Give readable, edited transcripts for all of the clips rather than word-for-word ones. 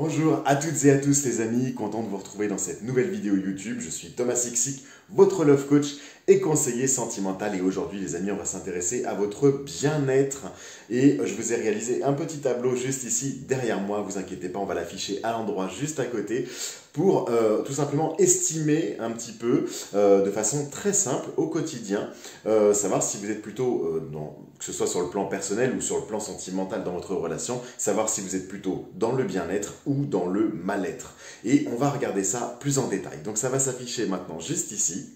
Bonjour à toutes et à tous les amis, content de vous retrouver dans cette nouvelle vidéo YouTube. Je suis Thomas Siksik, votre love coach et conseiller sentimental. Et aujourd'hui les amis, on va s'intéresser à votre bien-être. Et je vous ai réalisé un petit tableau juste ici derrière moi. Vous inquiétez pas, on va l'afficher à l'endroit juste à côté pour tout simplement estimer un petit peu de façon très simple au quotidien, savoir si vous êtes plutôt, que ce soit sur le plan personnel ou sur le plan sentimental dans votre relation, savoir si vous êtes plutôt dans le bien-être ou dans le mal-être. Et on va regarder ça plus en détail. Donc ça va s'afficher maintenant juste ici.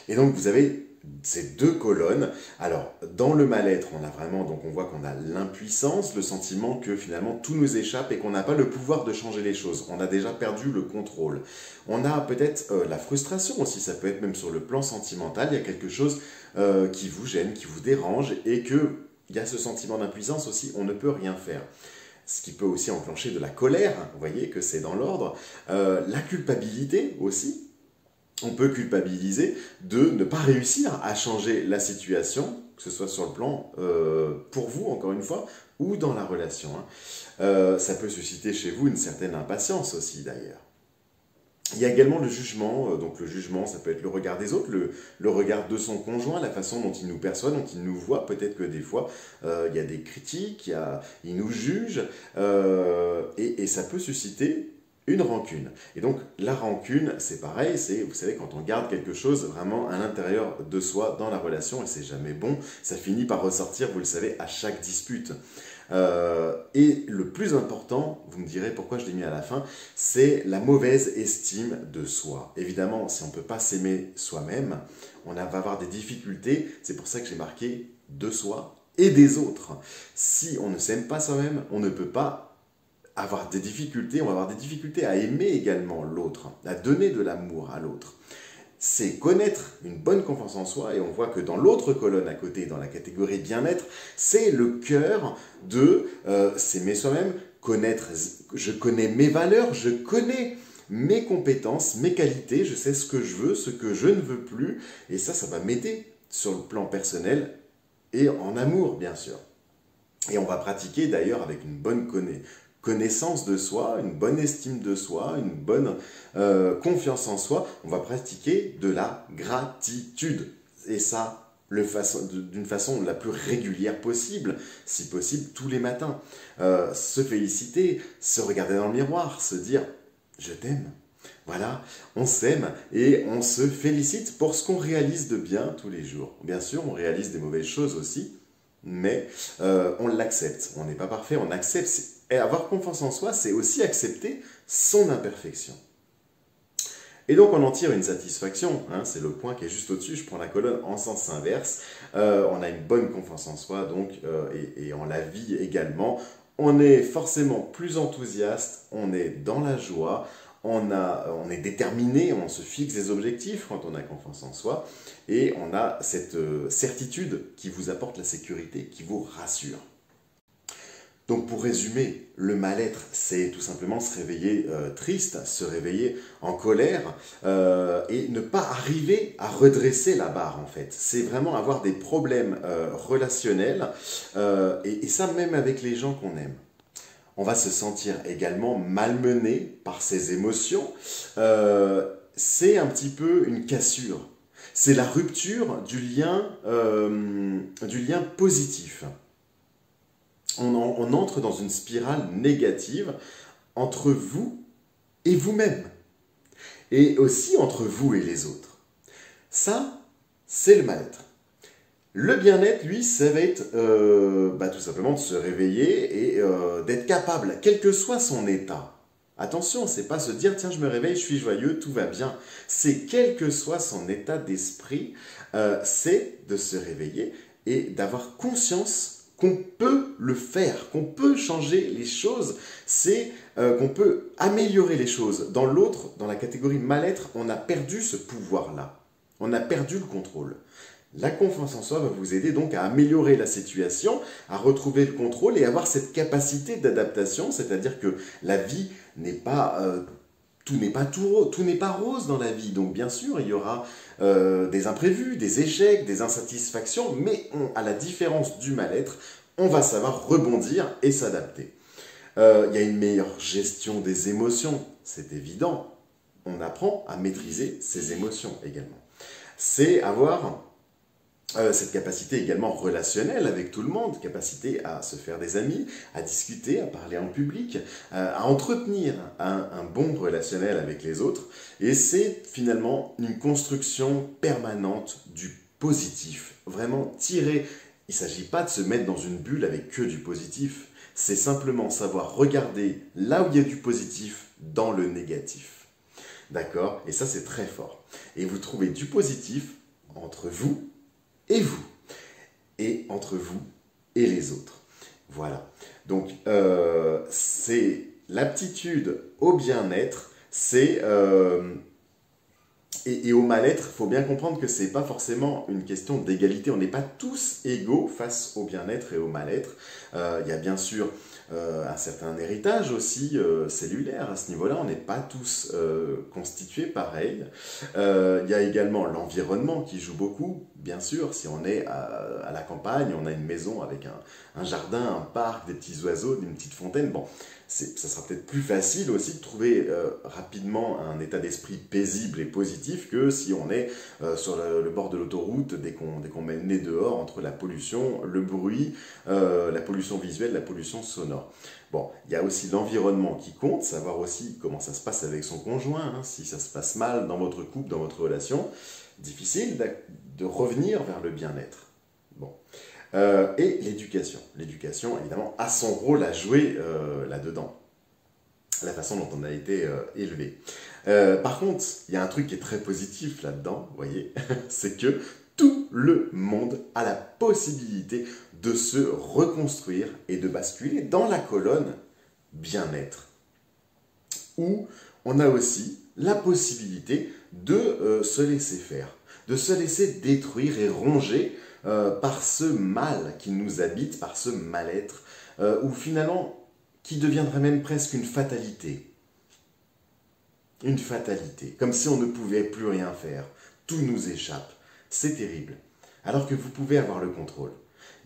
Et donc vous avez ces deux colonnes. Alors dans le mal-être, on a vraiment, donc on voit qu'on a l'impuissance, le sentiment que finalement tout nous échappe et qu'on n'a pas le pouvoir de changer les choses. On a déjà perdu le contrôle. On a peut-être la frustration aussi, ça peut être même sur le plan sentimental, il y a quelque chose qui vous gêne, qui vous dérange et que il y a ce sentiment d'impuissance aussi, on ne peut rien faire. Ce qui peut aussi enclencher de la colère, vous voyez que c'est dans l'ordre. La culpabilité aussi. On peut culpabiliser de ne pas réussir à changer la situation, que ce soit sur le plan pour vous, encore une fois, ou dans la relation. Ça peut susciter chez vous une certaine impatience aussi, d'ailleurs. Il y a également le jugement. Donc le jugement, ça peut être le regard des autres, le regard de son conjoint, la façon dont il nous perçoit, dont il nous voit. Peut-être que des fois, il y a des critiques, il nous juge, et ça peut susciter une rancune. Et donc, la rancune, c'est pareil, c'est, vous savez, quand on garde quelque chose vraiment à l'intérieur de soi dans la relation, et c'est jamais bon, ça finit par ressortir, vous le savez, à chaque dispute. Et le plus important, vous me direz pourquoi je l'ai mis à la fin, c'est la mauvaise estime de soi. Évidemment, si on ne peut pas s'aimer soi-même, on va avoir des difficultés, c'est pour ça que j'ai marqué de soi et des autres. Si on ne s'aime pas soi-même, on ne peut pas avoir des difficultés, on va avoir des difficultés à aimer également l'autre, à donner de l'amour à l'autre. C'est connaître une bonne confiance en soi, et on voit que dans l'autre colonne à côté, dans la catégorie bien-être, c'est le cœur de s'aimer soi-même, connaître, je connais mes valeurs, je connais mes compétences, mes qualités, je sais ce que je veux, ce que je ne veux plus, et ça va m'aider sur le plan personnel et en amour, bien sûr. Et on va pratiquer d'ailleurs avec une bonne connaissance de soi, une bonne estime de soi, une bonne confiance en soi, on va pratiquer de la gratitude. Et ça, d'une façon la plus régulière possible, si possible tous les matins. Se féliciter, se regarder dans le miroir, se dire « je t'aime ». Voilà, on s'aime et on se félicite pour ce qu'on réalise de bien tous les jours. Bien sûr, on réalise des mauvaises choses aussi, mais on l'accepte. On n'est pas parfait, on accepte. Et avoir confiance en soi, c'est aussi accepter son imperfection. Et donc on en tire une satisfaction, c'est le point qui est juste au-dessus, je prends la colonne en sens inverse. On a une bonne confiance en soi, donc, et en la vie également. On est forcément plus enthousiaste, on est dans la joie, on est déterminé, on se fixe des objectifs quand on a confiance en soi, et on a cette certitude qui vous apporte la sécurité, qui vous rassure. Donc pour résumer, le mal-être, c'est tout simplement se réveiller triste, se réveiller en colère et ne pas arriver à redresser la barre en fait. C'est vraiment avoir des problèmes relationnels et ça même avec les gens qu'on aime. On va se sentir également malmené par ses émotions. C'est un petit peu une cassure. C'est la rupture du lien positif. On entre dans une spirale négative entre vous et vous-même. Et aussi entre vous et les autres. Ça, c'est le mal-être. Le bien-être, lui, ça va être tout simplement de se réveiller et d'être capable, quel que soit son état. Attention, c'est pas se dire, tiens, je me réveille, je suis joyeux, tout va bien. C'est quel que soit son état d'esprit, c'est de se réveiller et d'avoir conscience qu'on peut le faire, qu'on peut changer les choses, c'est qu'on peut améliorer les choses. Dans l'autre, dans la catégorie mal-être, on a perdu ce pouvoir-là. On a perdu le contrôle. La confiance en soi va vous aider donc à améliorer la situation, à retrouver le contrôle et avoir cette capacité d'adaptation, c'est-à-dire que la vie n'est pas... tout n'est pas rose dans la vie, donc bien sûr il y aura des imprévus, des échecs, des insatisfactions, mais à la différence du mal-être, on va savoir rebondir et s'adapter. Il y a une meilleure gestion des émotions, c'est évident. On apprend à maîtriser ses émotions également. C'est avoir cette capacité également relationnelle avec tout le monde, capacité à se faire des amis, à discuter, à parler en public, à entretenir un bon relationnel avec les autres. Et c'est finalement une construction permanente du positif. Vraiment tirer. Il ne s'agit pas de se mettre dans une bulle avec que du positif. C'est simplement savoir regarder là où il y a du positif dans le négatif. D'accord? Et ça, c'est très fort. Et vous trouvez du positif entre vous et vous, et entre vous et les autres. Voilà. Donc, c'est l'aptitude au bien-être, c'est... et au mal-être, il faut bien comprendre que ce n'est pas forcément une question d'égalité. On n'est pas tous égaux face au bien-être et au mal-être. Il y a bien sûr un certain héritage aussi cellulaire à ce niveau-là. On n'est pas tous constitués pareil. Il y a également l'environnement qui joue beaucoup. Bien sûr, si on est à la campagne, on a une maison avec un jardin, un parc, des petits oiseaux, une petite fontaine. Bon, ça sera peut-être plus facile aussi de trouver rapidement un état d'esprit paisible et positif que si on est sur le bord de l'autoroute dès qu'on met le nez dehors entre la pollution, le bruit, la pollution visuelle, la pollution sonore. Bon, il y a aussi l'environnement qui compte, savoir aussi comment ça se passe avec son conjoint, hein, si ça se passe mal dans votre couple, dans votre relation. Difficile de revenir vers le bien-être. Bon. Et l'éducation. L'éducation, évidemment, a son rôle à jouer là-dedans. La façon dont on a été élevé. Par contre, il y a un truc qui est très positif là-dedans, vous voyez, c'est que tout le monde a la possibilité de se reconstruire et de basculer dans la colonne bien-être. Où on a aussi la possibilité de se laisser faire, de se laisser détruire et ronger par ce mal qui nous habite, par ce mal-être, ou finalement qui deviendrait même presque une fatalité. Une fatalité, comme si on ne pouvait plus rien faire. Tout nous échappe. C'est terrible. Alors que vous pouvez avoir le contrôle.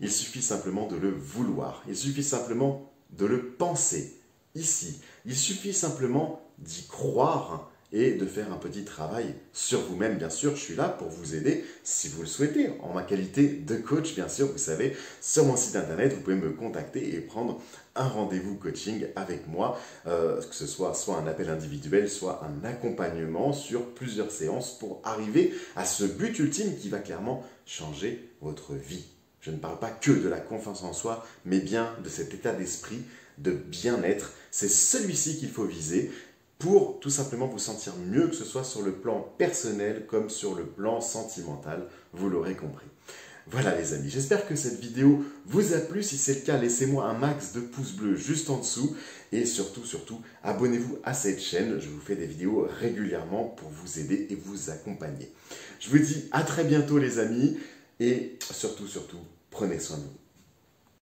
Il suffit simplement de le vouloir. Il suffit simplement de le penser. Ici, il suffit simplement d'y croire et de faire un petit travail sur vous-même. Bien sûr, je suis là pour vous aider si vous le souhaitez. En ma qualité de coach, bien sûr, vous savez, sur mon site internet, vous pouvez me contacter et prendre un rendez-vous coaching avec moi, que ce soit un appel individuel, soit un accompagnement sur plusieurs séances pour arriver à ce but ultime qui va clairement changer votre vie. Je ne parle pas que de la confiance en soi, mais bien de cet état d'esprit de bien-être. C'est celui-ci qu'il faut viser pour tout simplement vous sentir mieux, que ce soit sur le plan personnel comme sur le plan sentimental, vous l'aurez compris. Voilà les amis, j'espère que cette vidéo vous a plu. Si c'est le cas, laissez-moi un max de pouces bleus juste en dessous. Et surtout, abonnez-vous à cette chaîne. Je vous fais des vidéos régulièrement pour vous aider et vous accompagner. Je vous dis à très bientôt les amis. Et surtout, prenez soin de vous.